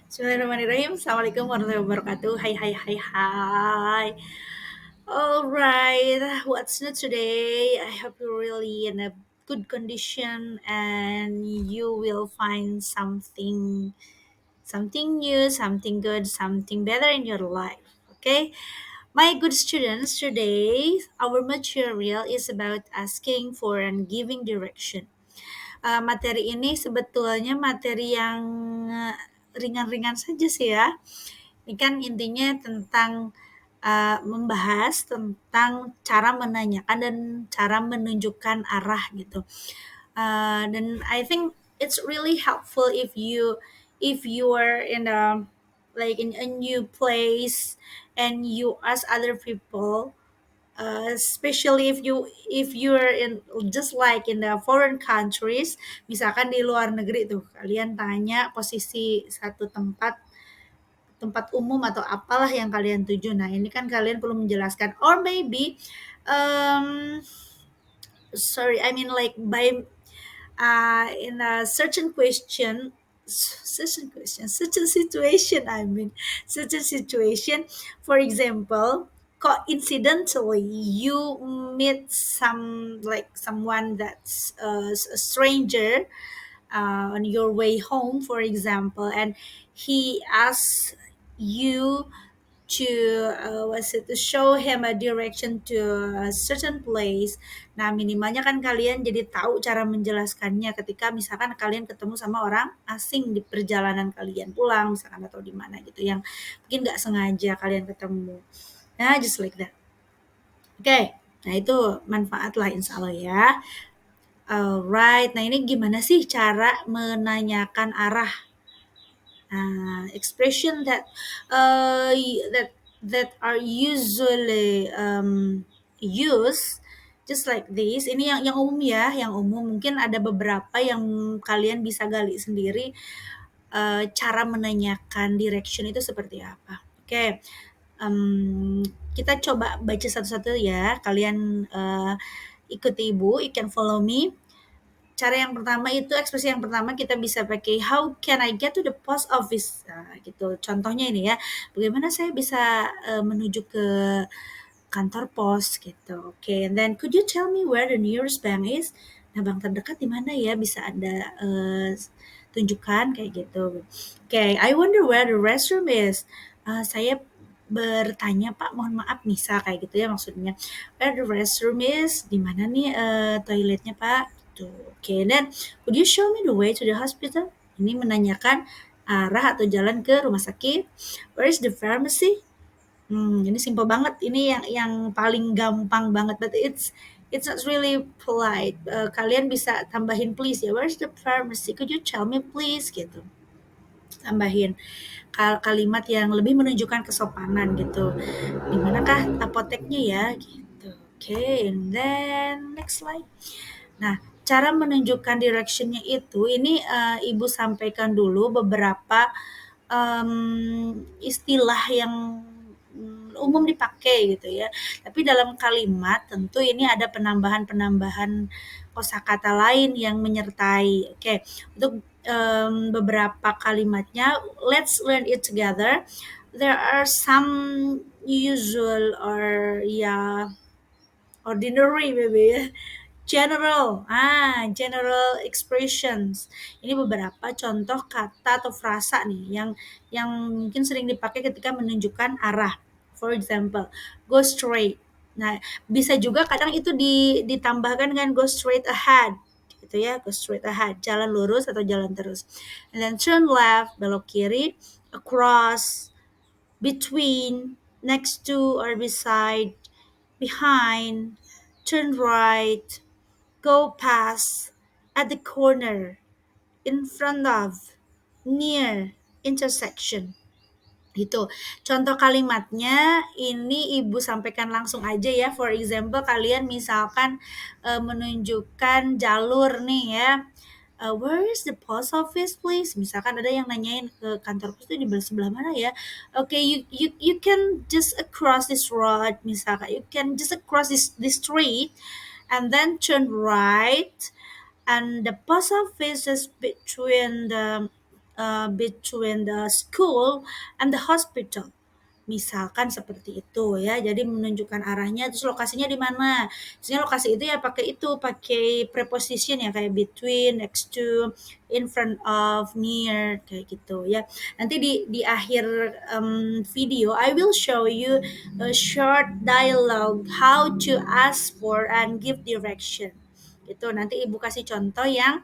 Bismillahirrahmanirrahim. Assalamualaikum warahmatullahi wabarakatuh. Hai hai hai hai. Alright, what's new today? I hope you're really in a good condition and you will find something new, something good, something better in your life. Okay? My good students, today our material is about asking for and giving direction. Materi ini sebetulnya materi yang ringan-ringan saja sih ya. Ini kan intinya tentang membahas tentang cara menanyakan dan cara menunjukkan arah gitu. Dan I think it's really helpful if you are in a like in a new place and you ask other people, especially if you're in just like in the foreign countries, misalkan di luar negeri tuh kalian tanya posisi satu tempat tempat umum atau apalah yang kalian tuju. Nah, ini kan kalian perlu menjelaskan or maybe um sorry, I mean like by in a certain situation, I mean certain situation. For example, coincidentally you meet someone that's a stranger on your way home, for example, and he asks you to to show him a direction to a certain place. Nah, minimalnya kan kalian jadi tahu cara menjelaskannya ketika misalkan kalian ketemu sama orang asing di perjalanan kalian pulang misalkan atau di mana gitu yang mungkin nggak sengaja kalian ketemu. Nah, just like that. Oke, nah itu manfaat lah insya Allah ya. Alright, nah ini gimana sih cara menanyakan arah? Expression that are usually used just like this. Ini yang umum ya, yang umum. Mungkin ada beberapa yang kalian bisa gali sendiri, cara menanyakan direction itu seperti apa. Oke, kita coba baca satu-satu ya. Kalian ikuti ibu, you can follow me. Cara yang pertama itu ekspresi yang pertama kita bisa pakai how can I get to the post office, nah, gitu. Contohnya ini ya, bagaimana saya bisa menuju ke kantor pos gitu. Oke, and then could you tell me where the nearest bank is? Nah, bank terdekat di mana ya? Bisa Anda tunjukkan kayak gitu. Oke, I wonder where the restroom is. Saya bertanya Pak, mohon maaf misal kayak gitu ya maksudnya. Where the restroom is? Di mana nih toiletnya Pak? Tuh, oke. Dan could you show me the way to the hospital? Ini menanyakan arah atau jalan ke rumah sakit. Where is the pharmacy? Ini simple banget. Ini yang paling gampang banget. But it's not really polite. Kalian bisa tambahin please ya. Where's the pharmacy? Could you tell me please? Gitu. Tambahin kalimat yang lebih menunjukkan kesopanan gitu. Di manakah apoteknya ya? Gitu. Oke, and then next slide. Nah, cara menunjukkan direction-nya itu, ini Ibu sampaikan dulu beberapa istilah yang umum dipakai gitu ya. Tapi dalam kalimat tentu ini ada penambahan-penambahan kosakata lain yang menyertai. Oke, untuk beberapa kalimatnya, let's learn it together. There are some usual or ya ordinary maybe ya. General expressions. Ini beberapa contoh kata atau frasa nih yang mungkin sering dipakai ketika menunjukkan arah. For example, go straight. Nah, bisa juga kadang itu ditambahkan dengan go straight ahead gitu ya, go straight ahead, jalan lurus atau jalan terus. And then turn left, belok kiri, across, between, next to or beside, behind, turn right, go past, at the corner, in front of, near, intersection. Gitu. Contoh kalimatnya ini Ibu sampaikan langsung aja ya. For example, kalian misalkan menunjukkan jalur nih ya. Where is the post office please? Misalkan ada yang nanyain ke kantor pos itu di sebelah mana ya? Okay, you can just across this road misalkan. You can just across this street and then turn right, and the post office is between the between the school and the hospital. Misalkan seperti itu ya. Jadi menunjukkan arahnya, terus lokasinya di mana. Misalnya lokasi itu ya pakai preposition ya kayak between, next to, in front of, near kayak gitu ya. Nanti di akhir video I will show you a short dialogue how to ask for and give direction. Gitu. Nanti Ibu kasih contoh yang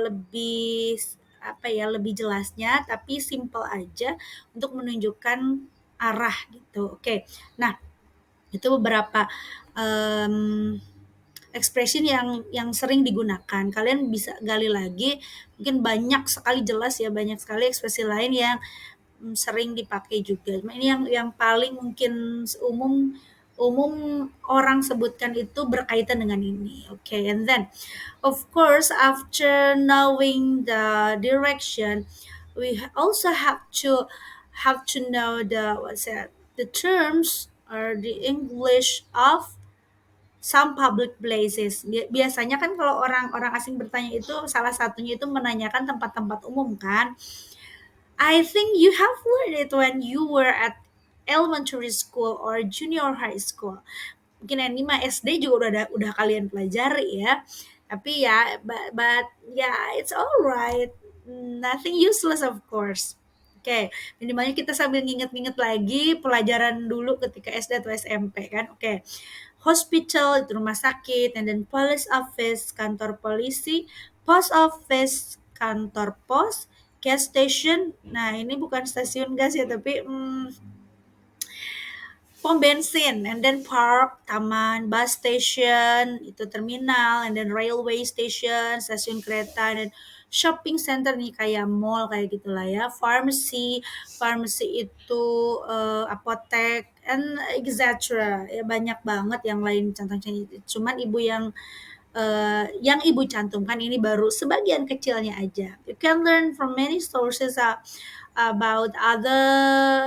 lebih apa ya, lebih jelasnya tapi simple aja untuk menunjukkan arah gitu. Oke. Nah, itu beberapa um, expression yang sering digunakan. Kalian bisa gali lagi, mungkin banyak sekali jelas ya, banyak sekali ekspresi lain yang sering dipakai juga. Cuma ini yang paling mungkin umum umum orang sebutkan itu berkaitan dengan ini. Okay, and then of course after knowing the direction, we also have to know the terms or the English of some public places. Biasanya kan kalau orang-orang asing bertanya itu salah satunya itu menanyakan tempat-tempat umum kan. I think you have learned it when you were at elementary school or junior high school. Mungkin yang 5 SD juga udah kalian pelajari ya. Tapi ya but yeah, it's alright. Nothing useless of course. Oke, minimalnya kita sambil nginget-nginget lagi pelajaran dulu ketika SD atau SMP kan. Oke. Hospital itu rumah sakit, and then police office kantor polisi, post office kantor pos, gas station. Nah, ini bukan stasiun gas ya, tapi pom bensin, and then park, taman, bus station, itu terminal, and then railway station, stasiun kereta, dan shopping center nih kayak mall kayak gitulah ya. Pharmacy itu apotek, and etc. Ya banyak banget yang lain contohnya. Cuman ibu yang ibu cantumkan ini baru sebagian kecilnya aja. You can learn from many sources about other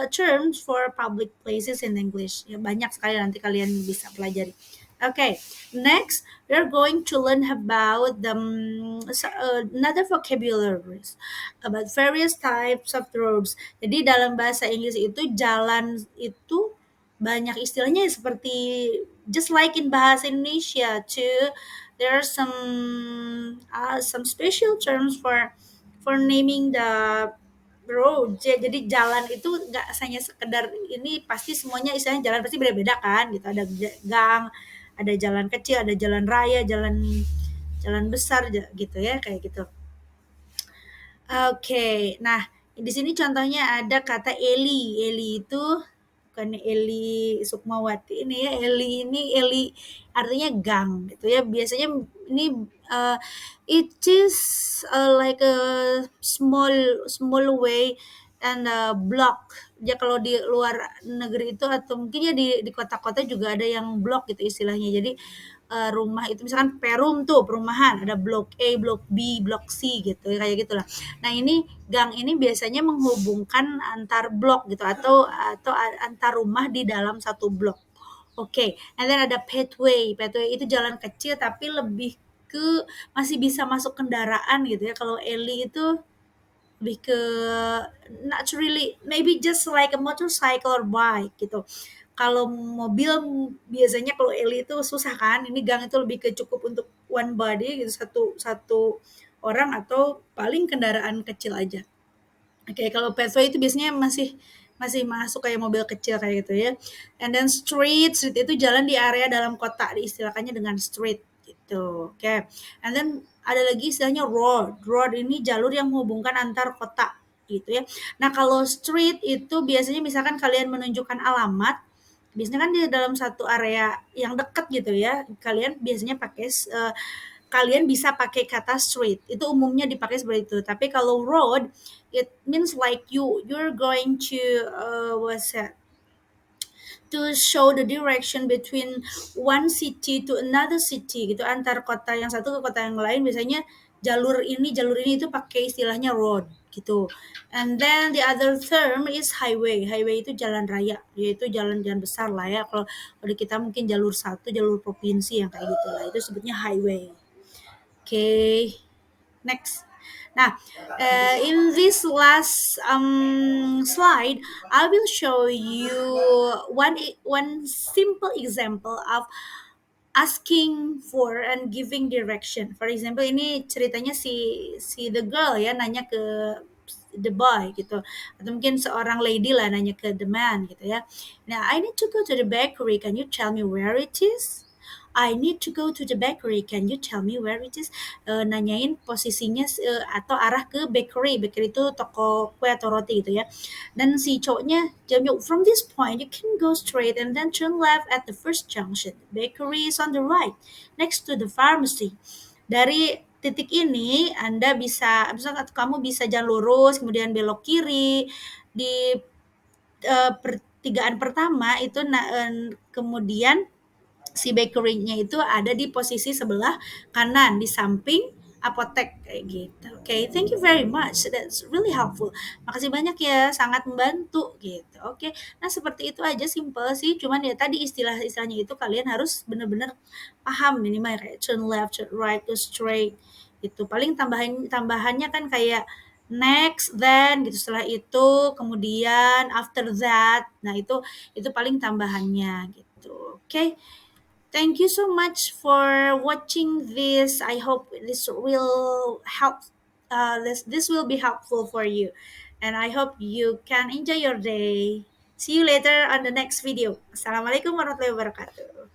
terms for public places in English. Ya, banyak sekali nanti kalian bisa pelajari. Okay, next we're going to learn about another vocabularies about various types of roads. Jadi dalam bahasa Inggris itu jalan itu banyak istilahnya seperti just like in bahasa Indonesia too. There are some special terms for naming the road. Jadi jalan itu nggak hanya sekedar ini, pasti semuanya istilahnya jalan pasti beda-beda kan gitu. Ada gang, ada jalan kecil, ada jalan raya, jalan jalan besar gitu ya kayak gitu. Oke, nah di sini contohnya ada kata Eli. Eli itu bukan Eli Sukmawati ini ya. Eli artinya gang gitu ya. Biasanya ini it is like a small way and a block. Ya kalau di luar negeri itu atau mungkin ya di kota-kota juga ada yang blok gitu istilahnya. Jadi rumah itu misalkan Perum tuh perumahan, ada blok A, blok B, blok C gitu kayak gitulah. Nah, ini gang ini biasanya menghubungkan antar blok gitu atau antar rumah di dalam satu blok. Oke, and then ada pathway. Pathway itu jalan kecil tapi lebih ke masih bisa masuk kendaraan gitu ya. Kalau alley itu lebih ke not really, maybe just like a motorcycle or bike gitu. Kalau mobil biasanya kalau Eli itu susah kan, ini gang itu lebih ke cukup untuk one body gitu, satu satu orang atau paling kendaraan kecil aja. Oke, kalau pathway itu biasanya masih masih masuk kayak mobil kecil kayak gitu ya. And then street itu jalan di area dalam kota, diistilahkannya dengan street gitu. Oke. And then ada lagi istilahnya road. Road ini jalur yang menghubungkan antar kota gitu ya. Nah, kalau street itu biasanya misalkan kalian menunjukkan alamat, biasanya kan di dalam satu area yang dekat gitu ya. Kalian biasanya kalian bisa pakai kata street. Itu umumnya dipakai seperti itu. Tapi kalau road, it means like you're going to what's that? To show the direction between one city to another city gitu, antar kota yang satu ke kota yang lain. Biasanya jalur ini itu pakai istilahnya road gitu. And then the other term is highway. Highway itu jalan raya, yaitu jalan-jalan besar lah ya. Kalau di kita mungkin jalur satu, jalur provinsi yang kayak gitu lah. Itu sebutnya highway. Okay, next. Now, in this last slide, I will show you one simple example of asking for and giving direction. For example, ini ceritanya si the girl ya nanya ke the boy gitu, atau mungkin seorang lady lah nanya ke the man gitu ya. Nah, I need to go to the bakery. Can you tell me where it is? I need to go to the bakery. Can you tell me where it is? Nanyain posisinya atau arah ke bakery. Bakery itu toko kue atau roti gitu ya. Dan si cowoknya jawab, from this point you can go straight and then turn left at the first junction. Bakery is on the right, next to the pharmacy. Dari titik ini Anda bisa, misalnya kamu bisa jalan lurus, kemudian belok kiri di pertigaan pertama itu, kemudian si bakery-nya itu ada di posisi sebelah kanan di samping apotek kayak gitu. Oke, okay, thank you very much. That's really helpful. Makasih banyak ya, sangat membantu gitu. Oke. Okay. Nah, seperti itu aja, simple sih. Cuman ya tadi istilah-istilahnya itu kalian harus benar-benar paham minimal kayak turn left, turn right, go straight. Itu paling tambahannya kan kayak next, then gitu, setelah itu, kemudian after that. Nah, itu paling tambahannya gitu. Oke. Okay. Thank you so much for watching this. I hope this will help. This will be helpful for you, and I hope you can enjoy your day. See you later on the next video. Assalamualaikum warahmatullahi wabarakatuh.